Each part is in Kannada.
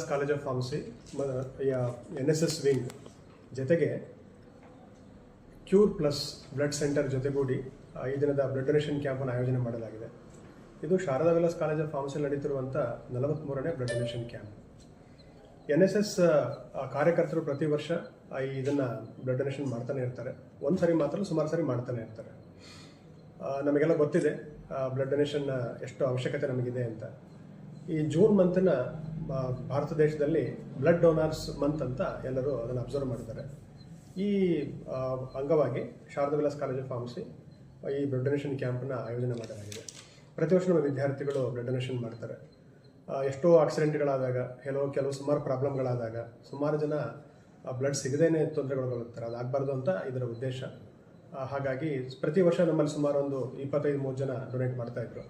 College of pharmacy NSS wing ಜೊತೆಗೆ ಕ್ಯೂರ್ ಪ್ಲಸ್ ಬ್ಲಡ್ ಸೆಂಟರ್ ಜೊತೆಗೂಡಿ ಈ ದಿನದ ಬ್ಲಡ್ ಡೊನೇಷನ್ ಕ್ಯಾಂಪನ್ನು ಆಯೋಜನೆ ಮಾಡಲಾಗಿದೆ. ಇದು Sharada Vilas college of pharmacy ನಡೆಯುತ್ತಿರುವಂಥ 43ನೇ ಬ್ಲಡ್ ಡೊನೇಷನ್ ಕ್ಯಾಂಪ್. NSS ಕಾರ್ಯಕರ್ತರು ಪ್ರತಿ ವರ್ಷ ಇದನ್ನು ಬ್ಲಡ್ ಡೊನೇಷನ್ ಮಾಡ್ತಾನೆ ಇರ್ತಾರೆ. ಒಂದು ಸರಿ ಮಾತ್ರ ಸುಮಾರು ಸರಿ ಮಾಡ್ತಾನೆ ಇರ್ತಾರೆ. ನಮಗೆಲ್ಲ ಗೊತ್ತಿದೆ ಬ್ಲಡ್ ಡೊನೇಷನ್ ಎಷ್ಟು ಅವಶ್ಯಕತೆ ನಮಗಿದೆ ಅಂತ. ಈ ಜೂನ್ ಮಂತ್ನ ಭಾರತ ದೇಶದಲ್ಲಿ ಬ್ಲಡ್ ಡೋನರ್ಸ್ ಮಂತ್ ಅಂತ ಎಲ್ಲರೂ ಅದನ್ನು ಅಬ್ಸರ್ವ್ ಮಾಡ್ತಾರೆ. ಈ ಅಂಗವಾಗಿ Sharada Vilas college of pharmacy ಈ ಬ್ಲಡ್ ಡೊನೇಷನ್ ಕ್ಯಾಂಪನ್ನು ಆಯೋಜನೆ ಮಾಡಲಾಗಿದೆ. ಪ್ರತಿ ವರ್ಷ ನಮ್ಮ ವಿದ್ಯಾರ್ಥಿಗಳು ಬ್ಲಡ್ ಡೊನೇಷನ್ ಮಾಡ್ತಾರೆ. ಎಷ್ಟೋ ಆಕ್ಸಿಡೆಂಟ್ಗಳಾದಾಗ, ಕೆಲವು ಸುಮಾರು ಪ್ರಾಬ್ಲಮ್ಗಳಾದಾಗ ಸುಮಾರು ಜನ ಬ್ಲಡ್ ಸಿಗದೇನೆ ತೊಂದರೆಗೊಳಗಾಗುತ್ತಾರೆ. ಅದಾಗಬಾರ್ದು ಅಂತ ಇದರ ಉದ್ದೇಶ. ಹಾಗಾಗಿ ಪ್ರತಿ ವರ್ಷ ನಮ್ಮಲ್ಲಿ ಸುಮಾರು ಒಂದು 25-30 ಜನ ಡೊನೇಟ್ ಮಾಡ್ತಾಯಿದ್ರು.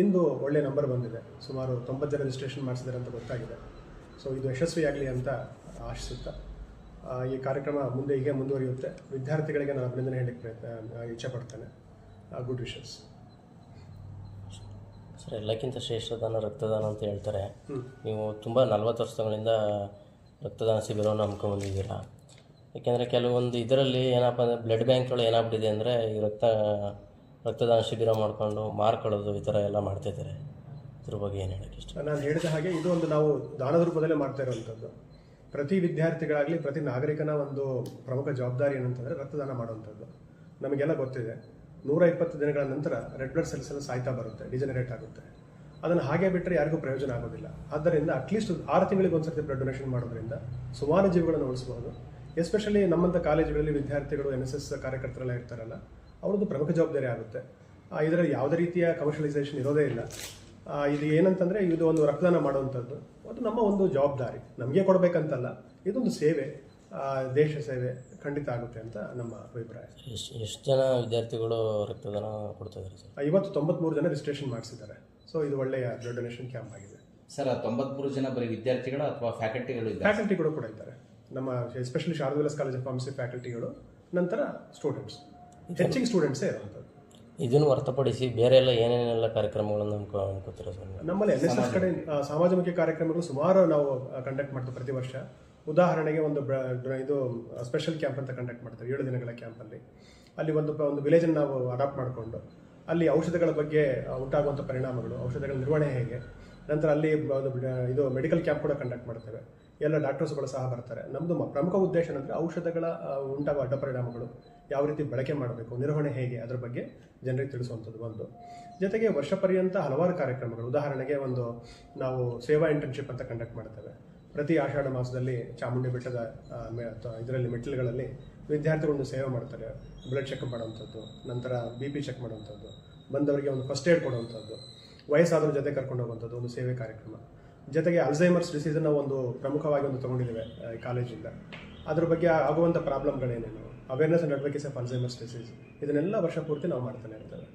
ಇಂದು ಒಳ್ಳೆಯ ನಂಬರ್ ಬಂದಿದೆ. ಸುಮಾರು 90 ಜನ ರಿಜಿಸ್ಟ್ರೇಷನ್ ಮಾಡಿಸಿದ್ದಾರೆ ಅಂತ ಗೊತ್ತಾಗಿದೆ. ಸೊ ಇದು ಯಶಸ್ವಿಯಾಗಲಿ ಅಂತ ಆಶಿಸುತ್ತಾ ಈ ಕಾರ್ಯಕ್ರಮ ಮುಂದೆ ಹೀಗೆ ಮುಂದುವರಿಯುತ್ತೆ. ವಿದ್ಯಾರ್ಥಿಗಳಿಗೆ ನಾನು ಅಭಿನಂದನೆ ಹೇಳಲಿಕ್ಕೆ ಇಚ್ಛೆ ಪಡ್ತೇನೆ. Good wishes. ಸರ್, ಎಲ್ಲಕ್ಕಿಂತ ಶ್ರೇಷ್ಠದಾನ ರಕ್ತದಾನ ಅಂತ ಹೇಳ್ತಾರೆ. ನೀವು ತುಂಬ 40 ವರ್ಷಗಳಿಂದ ರಕ್ತದಾನ ಶಿಬಿರವನ್ನು ಹಮ್ಮಿಕೊಂಡಿದ್ದೀರಾ. ಏಕೆಂದರೆ ಕೆಲವೊಂದು ಇದರಲ್ಲಿ ಏನಪ್ಪ ಅಂದರೆ ಬ್ಲಡ್ ಬ್ಯಾಂಕ್ಗಳು ಏನಾಗ್ಬಿಟ್ಟಿದೆ ಅಂದರೆ ಈ ರಕ್ತದಾನ ಶಿಬಿರ ಮಾಡಿಕೊಂಡು ಮಾರ್ಕೊಳ್ಳೋದು ಈ ಥರ ಎಲ್ಲ ಮಾಡ್ತಾಯಿದ್ದಾರೆ. ಇದ್ರ ಬಗ್ಗೆ ಏನು ಹೇಳೋಕ್ಕೆ ಇಷ್ಟ? ನಾನು ಹೇಳಿದ ಹಾಗೆ ಇದು ಒಂದು ನಾವು ದಾನದ ರೂಪದಲ್ಲೇ ಮಾಡ್ತಾ ಇರುವಂಥದ್ದು. ಪ್ರತಿ ವಿದ್ಯಾರ್ಥಿಗಳಾಗಲಿ ಪ್ರತಿ ನಾಗರಿಕನ ಒಂದು ಪ್ರಮುಖ ಜವಾಬ್ದಾರಿ ಏನಂತಂದರೆ ರಕ್ತದಾನ ಮಾಡುವಂಥದ್ದು. ನಮಗೆಲ್ಲ ಗೊತ್ತಿದೆ, 120 ದಿನಗಳ ನಂತರ ರೆಡ್ ಬ್ಲಡ್ ಸೆಲ್ಸ್ ಎಲ್ಲ ಸಾಯ್ತಾ ಬರುತ್ತೆ, ಡಿಜನರೇಟ್ ಆಗುತ್ತೆ. ಅದನ್ನು ಹಾಗೆ ಬಿಟ್ಟರೆ ಯಾರಿಗೂ ಪ್ರಯೋಜನ ಆಗೋದಿಲ್ಲ. ಆದ್ದರಿಂದ ಅಟ್ಲೀಸ್ಟ್ 6 ತಿಂಗಳಿಗೆ ಒಂದ್ಸರ್ತಿ ಬ್ಲಡ್ ಡೊನೇಷನ್ ಮಾಡೋದ್ರಿಂದ ಸುಮಾರು ಜೀವಗಳನ್ನು ಉಳಿಸ್ಬೋದು. ಎಸ್ಪೆಷಲಿ ನಮ್ಮಂಥ ಕಾಲೇಜುಗಳಲ್ಲಿ ವಿದ್ಯಾರ್ಥಿಗಳು NSS ಕಾರ್ಯಕರ್ತರೆಲ್ಲ ಇರ್ತಾರಲ್ಲ, ಅವ್ರದ್ದು ಪ್ರಮುಖ ಜವಾಬ್ದಾರಿ ಆಗುತ್ತೆ. ಇದರಲ್ಲಿ ಯಾವುದೇ ರೀತಿಯ ಕಮರ್ಷಿಯಲೈಸೇಷನ್ ಇರೋದೇ ಇಲ್ಲ. ಇದು ಏನಂತಂದರೆ ಇದು ಒಂದು ರಕ್ತದಾನ ಮಾಡುವಂಥದ್ದು ಅದು ನಮ್ಮ ಒಂದು ಜವಾಬ್ದಾರಿ. ನಮಗೆ ಕೊಡಬೇಕಂತಲ್ಲ, ಇದೊಂದು ಸೇವೆ, ದೇಶ ಸೇವೆ ಖಂಡಿತ ಆಗುತ್ತೆ ಅಂತ ನಮ್ಮ ಅಭಿಪ್ರಾಯ. ಎಷ್ಟು ಜನ ವಿದ್ಯಾರ್ಥಿಗಳು ರಕ್ತದಾನ ಕೊಡ್ತಾ ಇದ್ದಾರೆ ಸರ್? ಇವತ್ತು 93 ಜನ ರಿಜಿಸ್ಟ್ರೇಷನ್ ಮಾಡಿಸಿದ್ದಾರೆ. ಸೊ ಇದು ಒಳ್ಳೆಯ ಬ್ಲಡ್ ಡೊನೇಷನ್ ಕ್ಯಾಂಪ್ ಆಗಿದೆ ಸರ್. 93 ಜನ ಬರೀ ವಿದ್ಯಾರ್ಥಿಗಳು ಅಥವಾ ಫ್ಯಾಕಲ್ಟಿಗಳು ಕೂಡ ಇದ್ದಾರೆ. ನಮ್ಮ especially Sharada Vilas college of pharmacy ಫ್ಯಾಕಲ್ಟಿಗಳು, ನಂತರ ಸ್ಟೂಡೆಂಟ್ಸ್, ಹೆಚ್ಚಿಗೆ ಸ್ಟೂಡೆಂಟ್ಸೇ ಇರುವಂಥದ್ದು. ಇದನ್ನು ಹೊರತುಪಡಿಸಿ ಬೇರೆ ಎಲ್ಲ ಏನೇನೆಲ್ಲ ಕಾರ್ಯಕ್ರಮಗಳನ್ನು ಅನ್ಕೋತೀರಾ ಸರ್? ನಮ್ಮಲ್ಲಿ NSS ಕಡೆ ಸಮಾಜಮುಖಿ ಕಾರ್ಯಕ್ರಮಗಳು ಸುಮಾರು ನಾವು ಕಂಡಕ್ಟ್ ಮಾಡ್ತೀವಿ ಪ್ರತಿ ವರ್ಷ. ಉದಾಹರಣೆಗೆ ಒಂದು ಇದು ಸ್ಪೆಷಲ್ ಕ್ಯಾಂಪ್ ಅಂತ ಕಂಡಕ್ಟ್ ಮಾಡ್ತೀವಿ 7 ದಿನಗಳ ಕ್ಯಾಂಪಲ್ಲಿ. ಅಲ್ಲಿ ಒಂದು ವಿಲೇಜನ್ನು ನಾವು ಅಡಾಪ್ಟ್ ಮಾಡಿಕೊಂಡು ಅಲ್ಲಿ ಔಷಧಗಳ ಬಗ್ಗೆ ಉಂಟಾಗುವಂಥ ಪರಿಣಾಮಗಳು, ಔಷಧಗಳ ನಿರ್ವಹಣೆ ಹೇಗೆ, ನಂತರ ಅಲ್ಲಿ ಇದು ಮೆಡಿಕಲ್ ಕ್ಯಾಂಪ್ ಕೂಡ ಕಂಡಕ್ಟ್ ಮಾಡ್ತೇವೆ. ಎಲ್ಲ ಡಾಕ್ಟರ್ಸ್ಗಳು ಸಹ ಬರ್ತಾರೆ. ನಮ್ಮದು ಪ್ರಮುಖ ಉದ್ದೇಶ ಏನಂದರೆ ಔಷಧಗಳ ಉಂಟಾಗುವ ಅಡ್ಡ ಪರಿಣಾಮಗಳು ಯಾವ ರೀತಿ ಬಳಕೆ ಮಾಡಬೇಕು, ನಿರ್ವಹಣೆ ಹೇಗೆ, ಅದರ ಬಗ್ಗೆ ಜನರಿಗೆ ತಿಳಿಸುವಂಥದ್ದು ಒಂದು. ಜೊತೆಗೆ ವರ್ಷ ಪರ್ಯಂತ ಹಲವಾರು ಕಾರ್ಯಕ್ರಮಗಳು, ಉದಾಹರಣೆಗೆ ನಾವು ಸೇವಾ ಇಂಟರ್ನ್ಶಿಪ್ ಅಂತ ಕಂಡಕ್ಟ್ ಮಾಡ್ತೇವೆ. ಪ್ರತಿ ಆಷಾಢ ಮಾಸದಲ್ಲಿ ಚಾಮುಂಡಿ ಬೆಟ್ಟದ ಇದರಲ್ಲಿ ಮೆಟ್ಟಿಲುಗಳಲ್ಲಿ ವಿದ್ಯಾರ್ಥಿಗಳೊಂದು ಸೇವೆ ಮಾಡ್ತಾರೆ. ಬ್ಲಡ್ ಚೆಕ್ ಮಾಡುವಂಥದ್ದು, ನಂತರ BP ಚೆಕ್ ಮಾಡುವಂಥದ್ದು, ಬಂದವರಿಗೆ ಒಂದು ಫಸ್ಟ್ ಏಡ್ ಕೊಡುವಂಥದ್ದು, ವಯಸ್ಸಾದವ್ರ ಜೊತೆ ಕರ್ಕೊಂಡು ಹೋಗುವಂಥದ್ದು ಒಂದು ಸೇವೆ ಕಾರ್ಯಕ್ರಮ. ಜೊತೆಗೆ ಅಲ್ಝೈಮರ್ಸ್ ಡಿಸೀಸನ್ನು ಒಂದು ಪ್ರಮುಖವಾಗಿ ತೊಗೊಂಡಿದ್ದೇವೆ ಕಾಲೇಜಿಂದ. ಅದ್ರ ಬಗ್ಗೆ ಆಗುವಂಥ ಪ್ರಾಬ್ಲಮ್ಗಳೇನೇನು, awareness and advocacy of Alzheimer's disease, ಇದನ್ನೆಲ್ಲ ವರ್ಷ ಪೂರ್ತಿ ನಾವು ಮಾಡ್ತಾನೆ ಇರ್ತೇವೆ.